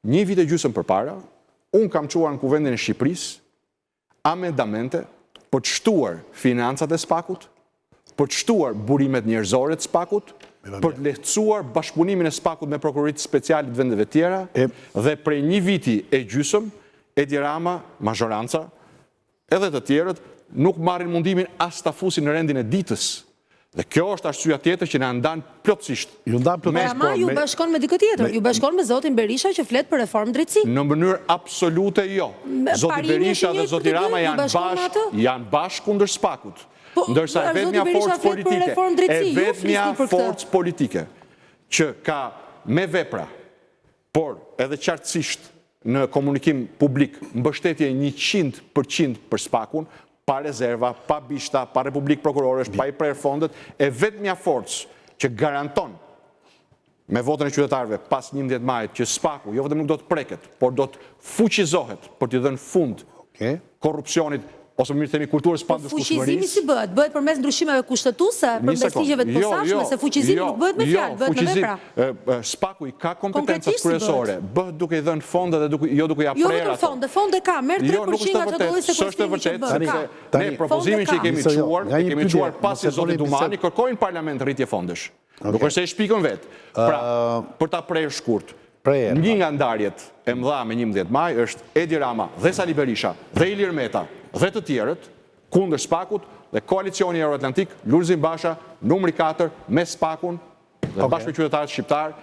një vit e gjysmë përpara, unë kam çuar në Kuvendin e Shqipërisë amendamente për të shtuar financat e SPAK-ut, për të shtuar burimet njerëzore të SPAK-ut, për të lehtësuar bashkëpunimin e SPAK-ut me prokuroritë speciale të vendeve tjera, dhe prej një viti e gjysmë, Edi Rama, mazhoranca, edhe të tjerët, nuk marrin mundimin as ta fusin në rendin e ditës. Dhe kjo është arsyeja tjetër që na ndan plotësisht. Rama ju bashkon me dikë tjetër, ju bashkon me zotin Berisha që flet për reformë drejtësi. Në mënyrë absolute jo. Zoti Berisha dhe zoti Rama janë bashkë kundër SPAK-ut. Ndërsa e vetmja forcë politike që ka me vepra, por edhe qartësisht në komunikim publik mbështetje 100% për SPAK-un, pa rezerva, pa bishta, pa Republikë Prokurorësh, pa i prerë fondet, e vetmja forcë që garanton me votën e qytetarëve pas 11 majit që SPAK-u jo vetëm nuk do të preket, por do të fuqizohet për t'i dhënë fund korrupsionit ose më mirë themi kulturës pa diskushmërisë. Fuqizimi si bëhet? Bëhet përmes ndryshimeve kushtetuese, përmes ligjeve të posaçme, se fuqizimi nuk bëhet me fjalë, bëhet me vepra. SPAK-u i ka kompetencat kryesore, bëhet duke i dhënë fonde dhe jo duke i aprerë ato. Fonde ka, merr 3% nga çdo lloj sekuestrimi që bëhet. Ne propozimin që i kemi çuar pasi zoti Dumani kërkojnë parlament rritje fondesh. Nuk është se e shpikën vetë. Pra, për ta prerë shkurt. Një nga ndarjet e mëdha me 11 maj është Edi Rama dhe Sali Berisha dhe Ilir Meta dhe të tjerët kundër SPAK-ut dhe koalicioni Euroatlantik, Lulzim Basha, numri 4 me SPAK-un dhe bashkë me qytetarët shqiptar